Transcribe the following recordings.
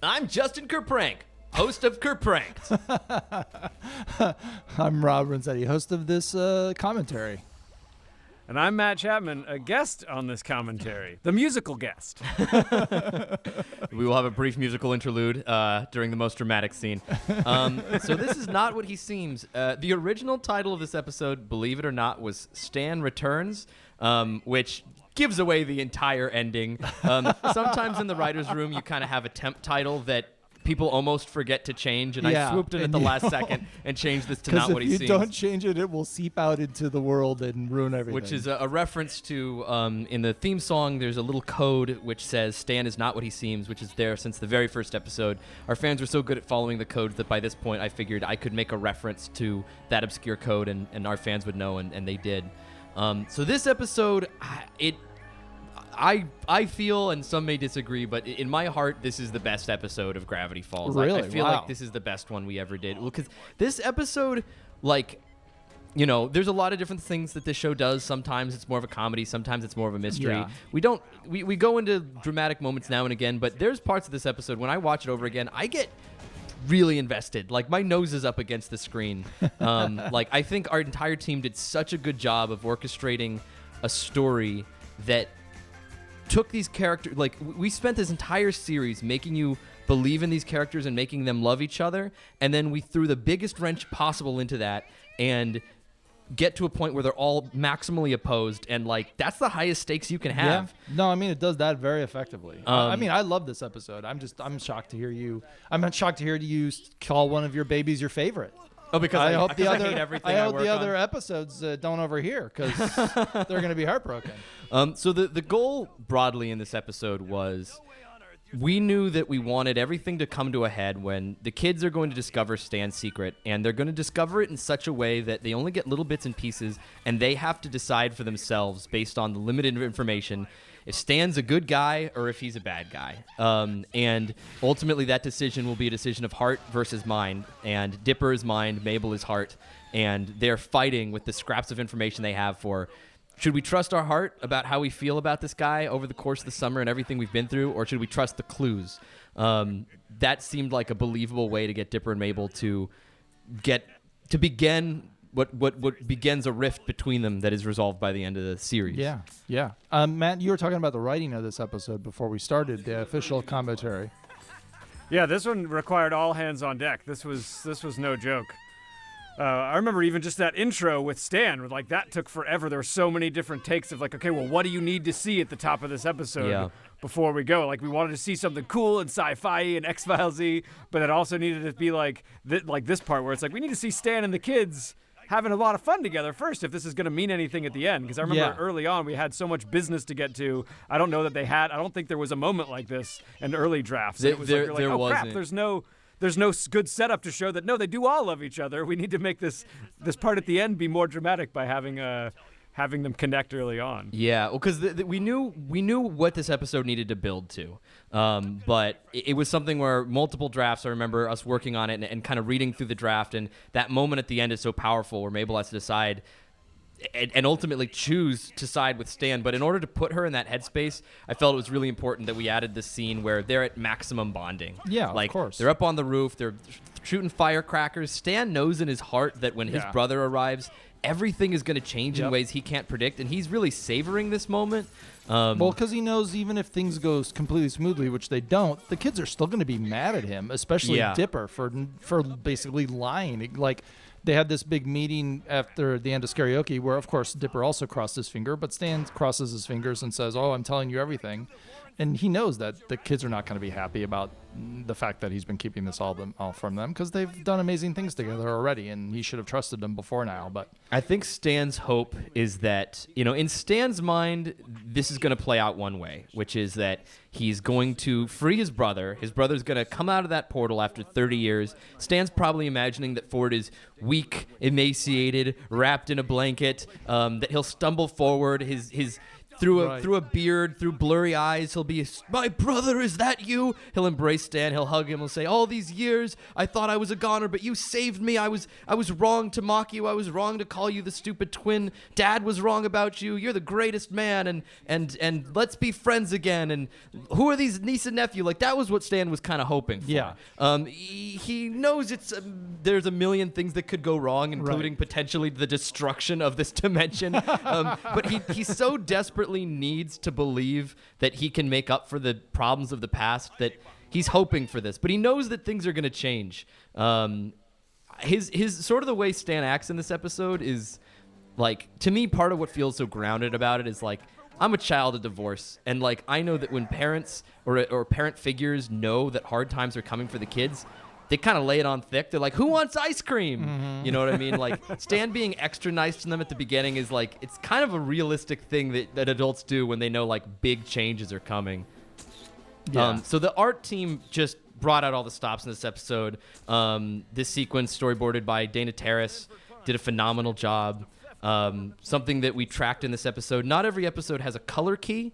I'm Justin Kerprank, host of Kerpranked. I'm Rob Renzetti, host of this commentary. And I'm Matt Chapman, a guest on this commentary, the musical guest. We will have a brief musical interlude during the most dramatic scene. So this is not what he seems. The original title of this episode, believe it or not, was Stan Returns, which gives away the entire ending. Sometimes in the writer's room, you kind of have a temp title that people almost forget to change, and I swooped in at the last second and changed this to not what he seems. Because if you don't change it, it will seep out into the world and ruin everything. Which is a reference to, in the theme song, there's a little code which says Stan is not what he seems, which is there since the very first episode. Our fans were so good at following the codes that by this point I figured I could make a reference to that obscure code, and our fans would know, and they did. So this episode, I feel, and some may disagree, but in my heart, this is the best episode of Gravity Falls. Really? I feel like this is the best one we ever did. Well, because this episode, there's a lot of different things that this show does. Sometimes it's more of a comedy. Sometimes it's more of a mystery. Yeah. We go into dramatic moments now and again, but there's parts of this episode, when I watch it over again, I get really invested. Like, my nose is up against the screen. I think our entire team did such a good job of orchestrating a story that took these characters, we spent this entire series making you believe in these characters and making them love each other, and then we threw the biggest wrench possible into that and get to a point where they're all maximally opposed, and that's the highest stakes you can have. Yeah. No, I mean, it does that very effectively. I love this episode. I'm shocked to hear you. I'm not shocked to hear you call one of your babies your favorite. Oh, because I hope I hate everything I hope work the on. other episodes don't overhear, because they're going to be heartbroken. So the goal broadly in this episode was, we knew that we wanted everything to come to a head when the kids are going to discover Stan's secret, and they're going to discover it in such a way that they only get little bits and pieces, and they have to decide for themselves based on the limited information if Stan's a good guy or if he's a bad guy. And ultimately that decision will be a decision of heart versus mind, and Dipper is mind, Mabel is heart, and they're fighting with the scraps of information they have for, should we trust our heart about how we feel about this guy over the course of the summer and everything we've been through, or should we trust the clues? That seemed like a believable way to get Dipper and Mabel to begin what begins a rift between them that is resolved by the end of the series. Yeah. Matt, you were talking about the writing of this episode before we started the official commentary. Yeah, this one required all hands on deck. This was no joke. I remember even just that intro with Stan, that took forever. There were so many different takes of okay, well, what do you need to see at the top of this episode before we go? We wanted to see something cool and sci-fi and X-Files-y, but it also needed to be this part where it's we need to see Stan and the kids having a lot of fun together first, if this is going to mean anything at the end. Because I remember early on we had so much business to get to. I don't think there was a moment like this in early drafts. It was there crap, there's no good setup to show that, no, they do all love each other. We need to make this part at the end be more dramatic by having them connect early on. Yeah, well, because we knew what this episode needed to build to, but it was something where multiple drafts. I remember us working on it and kind of reading through the draft, and that moment at the end is so powerful where Mabel has to decide and ultimately choose to side with Stan. But in order to put her in that headspace, I felt it was really important that we added this scene where they're at maximum bonding. Yeah, of course. They're up on the roof, they're shooting firecrackers. Stan knows in his heart that when his brother arrives, everything is going to change in ways he can't predict, and he's really savoring this moment. Well, because he knows even if things go completely smoothly, which they don't, the kids are still going to be mad at him, especially Dipper for basically lying. They had this big meeting after the end of karaoke where, of course, Dipper also crossed his finger, but Stan crosses his fingers and says, "Oh, I'm telling you everything." And he knows that the kids are not going to be happy about the fact that he's been keeping this all from them, because they've done amazing things together already, and he should have trusted them before now. But I think Stan's hope is that, in Stan's mind, this is going to play out one way, which is that he's going to free his brother. His brother's going to come out of that portal after 30 years. Stan's probably imagining that Ford is weak, emaciated, wrapped in a blanket, that he'll stumble forward. His through a beard, through blurry eyes. He'll be, my brother, is that you? He'll embrace Stan. He'll hug him. He'll say, all these years I thought I was a goner, but you saved me. I was wrong to mock you. I was wrong to call you the stupid twin. Dad was wrong about you. You're the greatest man, and let's be friends again. And who are these niece and nephew? Like, that was what Stan was kind of hoping for. Yeah. He knows there's a million things that could go wrong, including potentially the destruction of this dimension. But he so desperately needs to believe that he can make up for the problems of the past that he's hoping for this. But he knows that things are going to change. His sort of the way Stan acts in this episode is, like, to me, part of what feels so grounded about it is, like, I'm a child of divorce, and, like, I know that when parents or parent figures know that hard times are coming for the kids, they kind of lay it on thick. They're like, who wants ice cream? Mm-hmm. You know what I mean? Like, Stan being extra nice to them at the beginning is, like, it's kind of a realistic thing that adults do when they know, like, big changes are coming. Yeah. So the art team just brought out all the stops in this episode. This sequence, storyboarded by Dana Terrace, did a phenomenal job. Something that we tracked in this episode. Not every episode has a color key,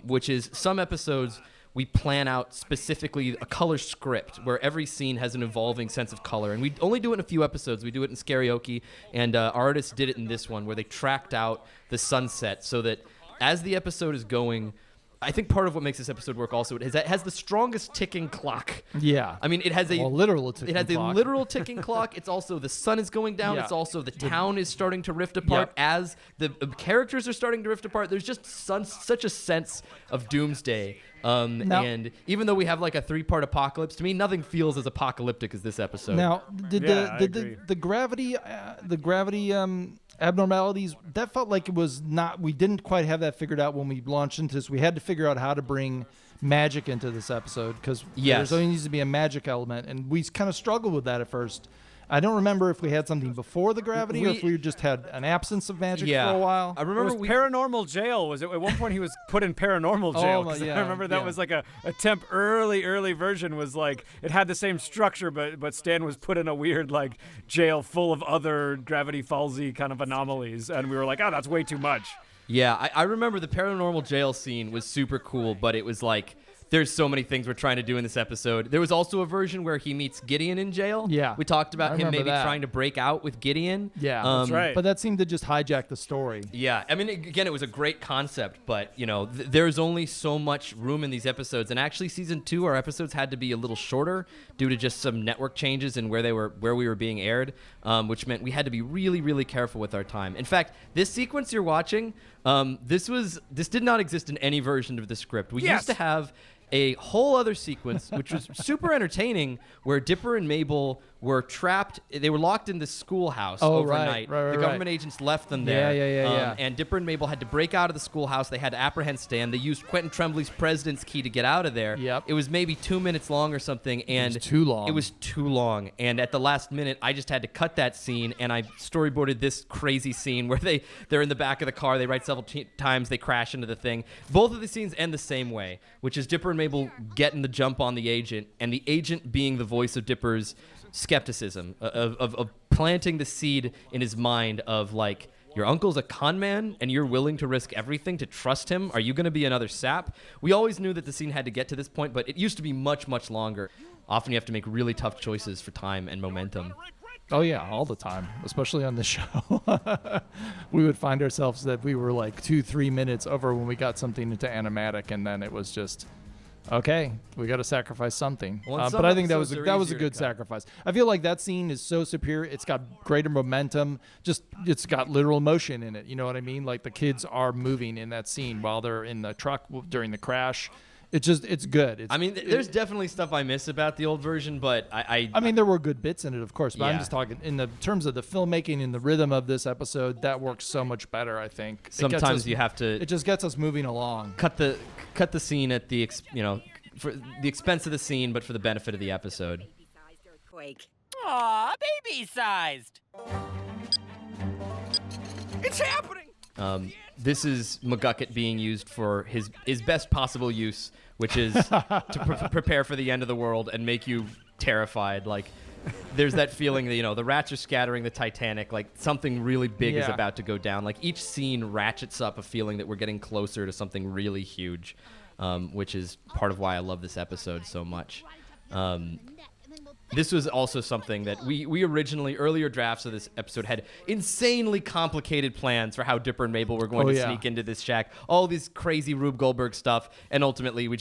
which is some episodes we plan out specifically a color script where every scene has an evolving sense of color. And we only do it in a few episodes. We do it in Karaoke, and our artists did it in this one where they tracked out the sunset so that as the episode is going, I think part of what makes this episode work also is that it has the strongest ticking clock. Yeah. I mean, it has a literal ticking clock. It has a literal ticking clock. It's also the sun is going down. Yeah. It's also the town is starting to rift apart as the characters are starting to rift apart. There's just such a sense of doomsday. And even though we have like a 3-part apocalypse, to me, nothing feels as apocalyptic as this episode. Now, did the gravity abnormalities, that felt like it was not, we didn't quite have that figured out when we launched into this. We had to figure out how to bring magic into this episode because there's always needs to be a magic element, and we kind of struggled with that at first. I don't remember if we had something before the gravity or if we just had an absence of magic for a while. I remember paranormal jail. Was it at one point he was put in paranormal jail? I remember that was like a temp early version was like it had the same structure, but Stan was put in a weird like jail full of other Gravity Fallsy kind of anomalies, and we were like, oh, that's way too much. Yeah, I remember the paranormal jail scene was super cool, but it was like, there's so many things we're trying to do in this episode. There was also a version where he meets Gideon in jail. Yeah. We talked about him maybe trying to break out with Gideon. Yeah, that's right. But that seemed to just hijack the story. Yeah. I mean, again, it was a great concept, but, you know, there's only so much room in these episodes. And actually, season 2, our episodes had to be a little shorter due to just some network changes and where we were being aired, which meant we had to be really, really careful with our time. In fact, this sequence you're watching, this did not exist in any version of the script. We used to have a whole other sequence, which was super entertaining, where Dipper and Mabel were trapped. They were locked in this schoolhouse overnight. Right, the government agents left them there. Yeah. And Dipper and Mabel had to break out of the schoolhouse. They had to apprehend Stan. They used Quentin Trembley's president's key to get out of there. Yep. It was maybe 2 minutes long or something. And it was too long. It was too long. And at the last minute, I just had to cut that scene, and I storyboarded this crazy scene where they're in the back of the car. They write several times. They crash into the thing. Both of the scenes end the same way, which is Dipper and Mabel getting the jump on the agent, and the agent being the voice of Dipper's skepticism, of planting the seed in his mind of like, your uncle's a con man and you're willing to risk everything to trust him? Are you going to be another sap? We always knew that the scene had to get to this point, but it used to be much, much longer. Often you have to make really tough choices for time and momentum. Oh, yeah, all the time, especially on this show. We would find ourselves that we were like 2-3 minutes over when we got something into animatic, and then it was just, okay, we got to sacrifice something. But I think that was a good sacrifice. I feel like that scene is so superior. It's got greater momentum. Just it's got literal motion in it. You know what I mean? Like the kids are moving in that scene while they're in the truck during the crash. It's good. There's definitely stuff I miss about the old version, but I mean, there were good bits in it, of course, but I'm just talking in the terms of the filmmaking and the rhythm of this episode. That works so much better, I think. Sometimes you have to. It just gets us moving along. Cut the scene at the for the expense of the scene, but for the benefit of the episode. Aw, baby-sized. It's happening. This is McGucket being used for his best possible use, which is to prepare for the end of the world and make you terrified. Like, there's that feeling that, the rats are scattering the Titanic, like something really big is Yeah. about to go down. Like each scene ratchets up a feeling that we're getting closer to something really huge, which is part of why I love this episode so much. This was also something that we originally, earlier drafts of this episode had insanely complicated plans for how Dipper and Mabel were going to sneak into this shack. All these crazy Rube Goldberg stuff. And ultimately, we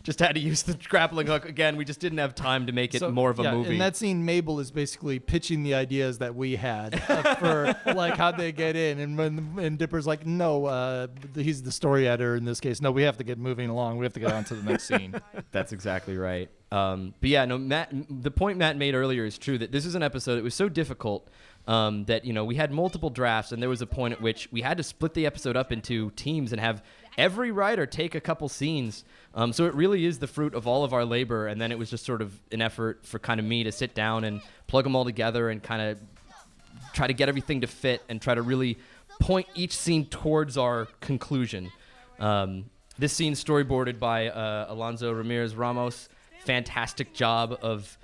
just had to use the grappling hook again. We just didn't have time to make it more of a movie. In that scene, Mabel is basically pitching the ideas that we had for like how'd they get in. And Dipper's like, no, he's the story editor in this case. No, we have to get moving along. We have to get on to the next scene. That's exactly right. But yeah, no, the point Matt made earlier is true, that this is an episode that was so difficult that, we had multiple drafts, and there was a point at which we had to split the episode up into teams and have every writer take a couple scenes. So it really is the fruit of all of our labor, and then it was just sort of an effort for kind of me to sit down and plug them all together and kind of try to get everything to fit and try to really point each scene towards our conclusion. This scene storyboarded by Alonso Ramirez Ramos. Fantastic job of.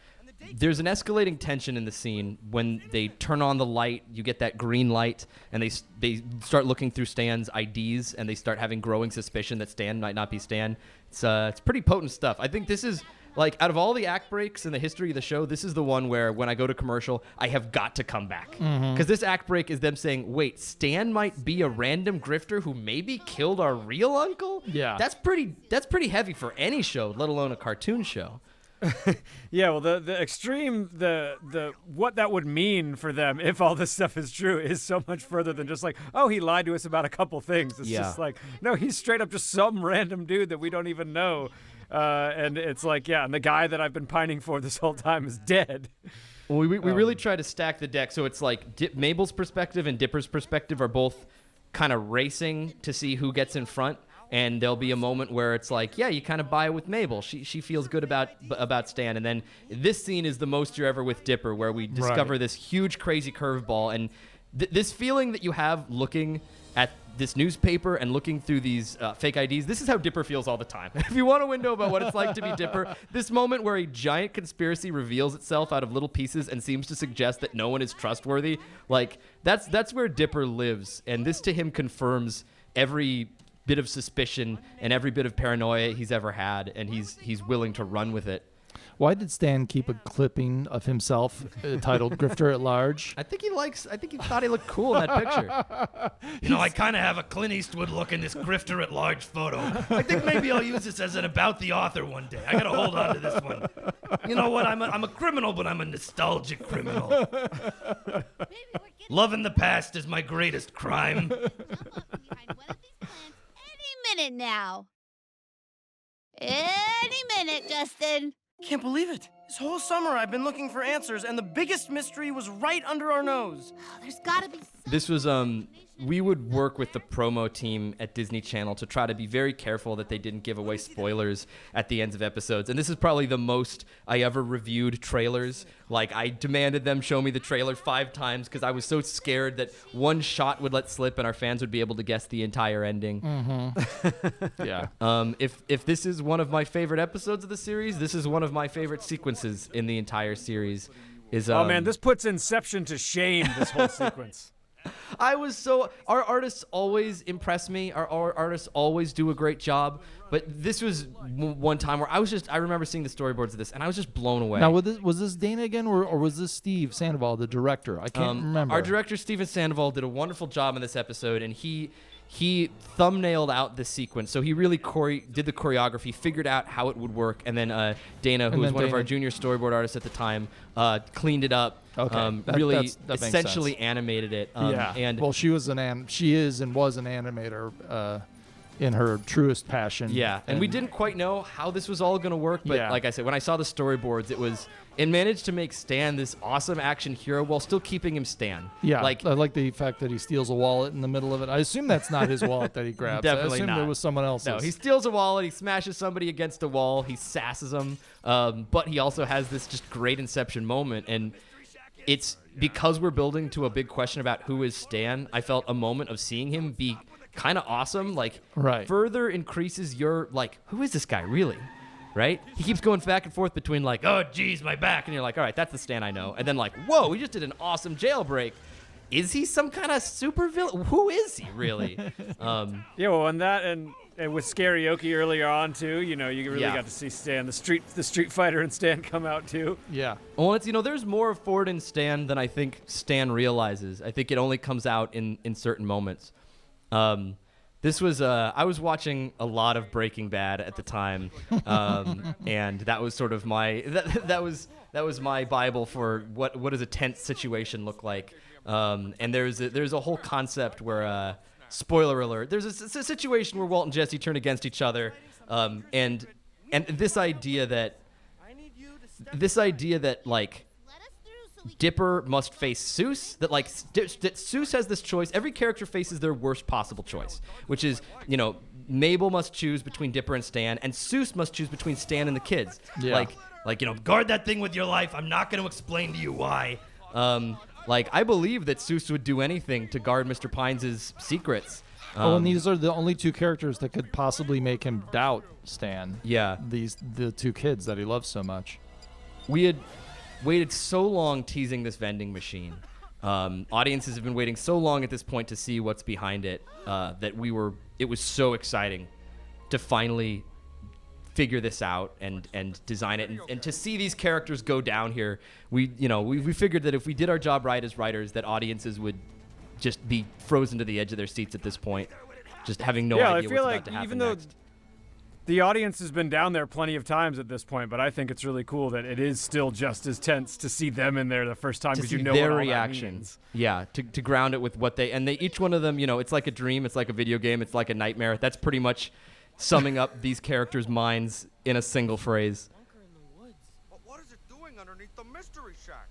There's an escalating tension in the scene when they turn on the light. You get that green light, and they start looking through Stan's IDs, and they start having growing suspicion that Stan might not be Stan. It's pretty potent stuff. I think this is, like, out of all the act breaks in the history of the show, this is the one where when I go to commercial, I have got to come back. Because this act break is them saying, wait, Stan might be a random grifter who maybe killed our real uncle? Yeah. That's pretty heavy for any show, let alone a cartoon show. Yeah, well, the extreme, the what that would mean for them if all this stuff is true is so much further than just like, oh, he lied to us about a couple things. It's just like, no, he's straight up just some random dude that we don't even know. And it's like, yeah, and the guy that I've been pining for this whole time is dead. Well, we really try to stack the deck, so it's like Mabel's perspective and Dipper's perspective are both kind of racing to see who gets in front. And there'll be a moment where it's like, yeah, you kind of buy it with Mabel. She feels good about Stan. And then this scene is the most you're ever with Dipper, where we discover this huge, crazy curveball. And this feeling that you have looking at this newspaper and looking through these fake IDs, this is how Dipper feels all the time. If you want a window about what it's like to be Dipper, this moment where a giant conspiracy reveals itself out of little pieces and seems to suggest that no one is trustworthy, like that's where Dipper lives. And this to him confirms every bit of suspicion and every bit of paranoia he's ever had, and he's willing to run with it. Why did Stan keep a clipping of himself titled Grifter at Large? I think he thought he looked cool in that picture. I kind of have a Clint Eastwood look in this Grifter at Large photo. I think maybe I'll use this as an about the author one day. I gotta hold on to this one. You know what? I'm a criminal, but I'm a nostalgic criminal. Loving the past is my greatest crime. Minute now. Any minute, Justin. Can't believe it. This whole summer I've been looking for answers, and the biggest mystery was right under our nose. Oh, there's gotta be This was we would work with the promo team at Disney Channel to try to be very careful that they didn't give away spoilers at the ends of episodes. And this is probably the most I ever reviewed trailers. Like, I demanded them show me the trailer 5 times because I was so scared that one shot would let slip and our fans would be able to guess the entire ending. Yeah. If this is one of my favorite episodes of the series, this is one of my favorite sequences in the entire series. Oh man, this puts Inception to shame, this whole sequence. Our artists always impress me. Our artists always do a great job. But this was one time where I remember seeing the storyboards of this, and I was just blown away. Now, was this Dana again, or was this Steve Sandoval, the director? I can't remember. Our director, Steven Sandoval, did a wonderful job in this episode, and he thumbnailed out this sequence. So he really did the choreography, figured out how it would work, and then Dana, who was one of our junior storyboard artists at the time, cleaned it up. Okay, really that essentially animated it. Yeah. And well, she is and was an animator in her truest passion. Yeah, and we didn't quite know how this was all going to work, but like I said, when I saw the storyboards, it managed to make Stan this awesome action hero while still keeping him Stan. Yeah, like I like the fact that he steals a wallet in the middle of it. I assume that's not his wallet that he grabs. Definitely I assumed not. It was someone else's. No, he steals a wallet, he smashes somebody against a wall, he sasses them, but he also has this just great Inception moment, and it's because we're building to a big question about who is Stan. I felt a moment of seeing him be kind of awesome, like further increases your, like, who is this guy really? right? He keeps going back and forth between like, oh, geez, my back. And you're like, all right, that's the Stan I know. And then like, whoa, he just did an awesome jailbreak. Is he some kind of super villain? Who is he really? Yeah, well, and with Scarioki earlier on too, you really got to see Stan, the Street Fighter and Stan come out too. Yeah. Well, it's there's more of Ford and Stan than I think Stan realizes. I think it only comes out in certain moments. This was I was watching a lot of Breaking Bad at the time, and that was sort of my that was my Bible for what does a tense situation look like. And there's a whole concept where spoiler alert, there's a situation where Walt and Jesse turn against each other, and this idea that like Dipper must face Seuss, that like that Seuss has this choice. Every character faces their worst possible choice, which is, Mabel must choose between Dipper and Stan, and Seuss must choose between Stan and the kids. Yeah. Guard that thing with your life. I'm not going to explain to you why. I believe that Seuss would do anything to guard Mr. Pines' secrets. And these are the only two characters that could possibly make him doubt Stan. Yeah. The two kids that he loves so much. We had waited so long teasing this vending machine. Audiences have been waiting so long at this point to see what's behind it that it was so exciting to finally figure this out and design it and to see these characters go down here. We figured that if we did our job right as writers, that audiences would just be frozen to the edge of their seats at this point, just having no idea what's about to happen even though next. The audience has been down there plenty of times at this point, but I think it's really cool that it is still just as tense to see them in there the first time, because their what all reactions. That means. Yeah, to ground it with what they each one of them, it's like a dream, it's like a video game, it's like a nightmare. That's pretty much summing up these characters' minds in a single phrase. But what is it doing underneath the mystery shack?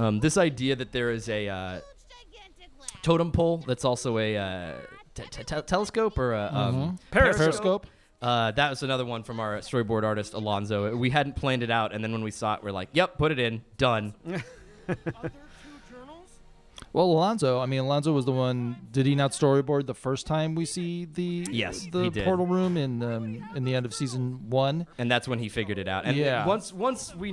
Okay. This idea that there is a Gigantic lab. totem pole that's also a telescope or a Periscope. That was another one from our storyboard artist Alonzo. We hadn't planned it out, and then when we saw it, we're like, "Yep, put it in, done." Are there 2 journals? Well, Alonzo was the one. Did he not storyboard the first time we see the Yes, the he did. portal room in the end of season 1? And that's when he figured it out. And Yeah. once we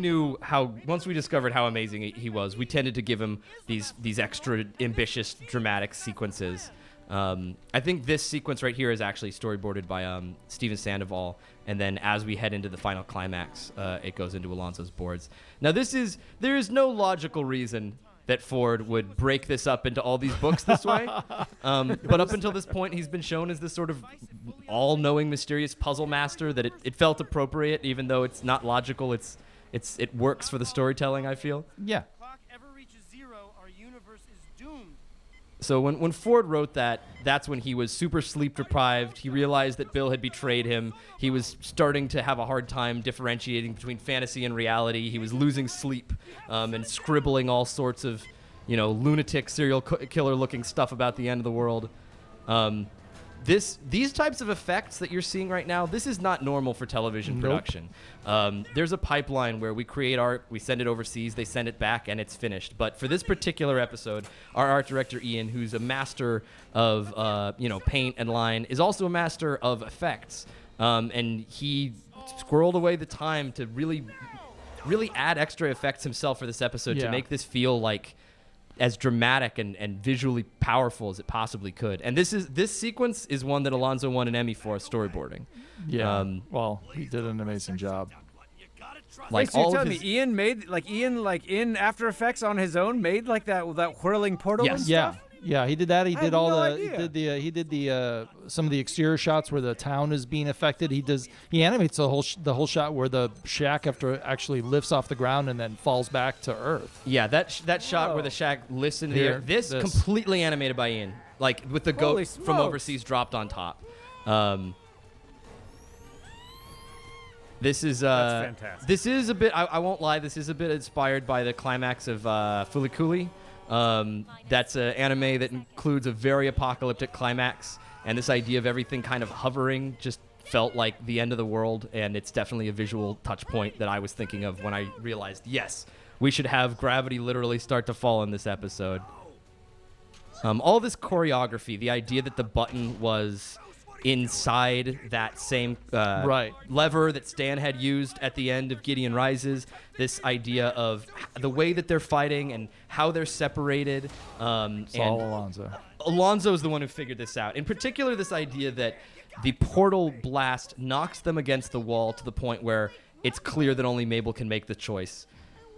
discovered how amazing he was, we tended to give him these extra ambitious, dramatic sequences. I think this sequence right here is actually storyboarded by Steven Sandoval, and then as we head into the final climax, it goes into Alonso's boards. Now, there is no logical reason that Ford would break this up into all these books this way, but up until this point, he's been shown as this sort of all-knowing, mysterious puzzle master that it felt appropriate, even though it's not logical. It works for the storytelling, I feel. Yeah. If the clock ever reaches 0, our universe is doomed. So when Ford wrote that, that's when he was super sleep deprived. He realized that Bill had betrayed him. He was starting to have a hard time differentiating between fantasy and reality. He was losing sleep and scribbling all sorts of, lunatic serial killer looking stuff about the end of the world. These types of effects that you're seeing right now, this is not normal for television Nope. production. There's a pipeline where we create art, we send it overseas, they send it back, and it's finished. But for this particular episode, our art director, Ian, who's a master of paint and line, is also a master of effects. And he squirreled away the time to really add extra effects himself for this episode to Yeah. make this feel like as dramatic and visually powerful as it possibly could. And this sequence is one that Alonzo won an Emmy for storyboarding. Yeah. Well, he did an amazing job. Like So you're all of telling his, me Ian in After Effects on his own made like that whirling portal Yes. and Yeah. stuff? Yeah, he did that. He I did had all no the idea. he did the some of the exterior shots where the town is being affected. He animates the whole shot where the shack actually lifts off the ground and then falls back to earth. yeah, that shot where the shack lifts into the Here, air. This this. completely animated by Ian, like with the Holy goat from smokes. overseas dropped on top. This is That's fantastic. This is a bit. I won't lie. This is a bit inspired by the climax of Fulikuli. That's an anime that includes a very apocalyptic climax, and this idea of everything kind of hovering just felt like the end of the world. And it's definitely a visual touch point that I was thinking of when I realized, yes, we should have gravity literally start to fall in this episode. All this choreography, the idea that the button was inside that same lever that Stan had used at the end of Gideon Rises. This idea of the way that they're fighting and how they're separated. It's all Alonzo. Alonzo is the one who figured this out. In particular, this idea that the portal blast knocks them against the wall to the point where it's clear that only Mabel can make the choice.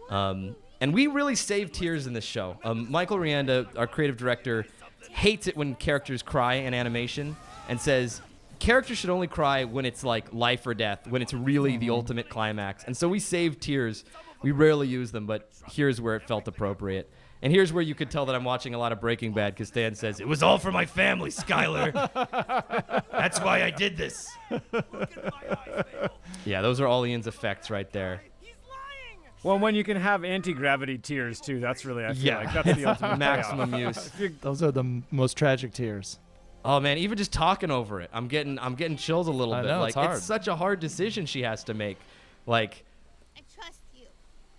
And we really save tears in this show. Michael Rianda, our creative director, hates it when characters cry in animation and says characters should only cry when it's like life or death, when it's really the ultimate climax. And so we save tears. We rarely use them, but here's where it felt appropriate. And here's where you could tell that I'm watching a lot of Breaking Bad, because Stan says, "It was all for my family, Skyler. That's why I did this." Yeah, those are all Ian's effects right there. Well, when you can have anti-gravity tears too, that's really, I feel like that's the ultimate maximum use. Those are the most tragic tears. Oh man, even just talking over it, I'm getting chills a little bit. Know, like it's hard. It's such a hard decision she has to make. Like, I trust you.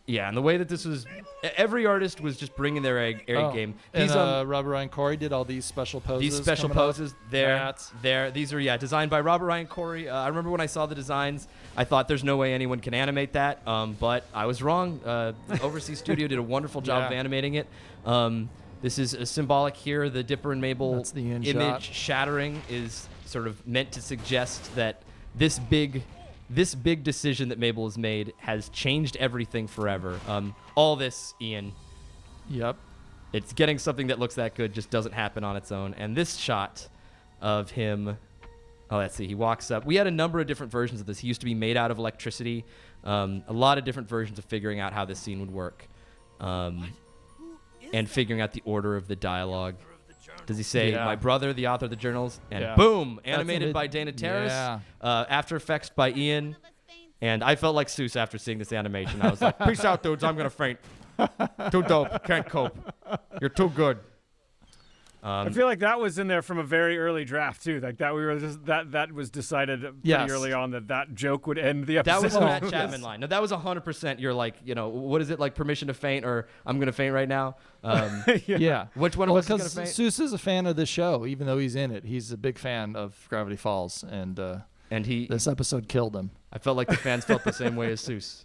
yeah, and the way that this was, every artist was just bringing their A game. These Robert Ryan Corey did all these special poses. These special coming up. poses, there. These are designed by Robert Ryan Corey. I remember when I saw the designs, I thought there's no way anyone can animate that, but I was wrong. The Overseas Studio did a wonderful job of animating it. This is symbolic here. The Dipper and Mabel image shattering is sort of meant to suggest that this big decision that Mabel has made has changed everything forever. All this, Ian. Yep. It's getting something that looks that good just doesn't happen on its own. And this shot of him, let's see, he walks up. We had a number of different versions of this. He used to be made out of electricity. A lot of different versions of figuring out how this scene would work. And figuring out the order of the dialogue. Does he say, "My brother, the author of the journals"? And boom, animated by Dana Terrace. Yeah. After Effects by Ian. And I felt like Seuss after seeing this animation. I was like, "Peace out, dudes. I'm gonna faint. Too dope. Can't cope. You're too good." I feel like that was in there from a very early draft too. Like that that was decided pretty early on that joke would end the episode. That was a Matt Chapman line. No, that was 100%. You're like, what is it, like permission to faint or I'm gonna faint right now? Yeah. Which one of us is gonna because faint? Seuss is a fan of the show, even though he's in it. He's a big fan of Gravity Falls, and he this episode killed him. I felt like the fans felt the same way as Seuss.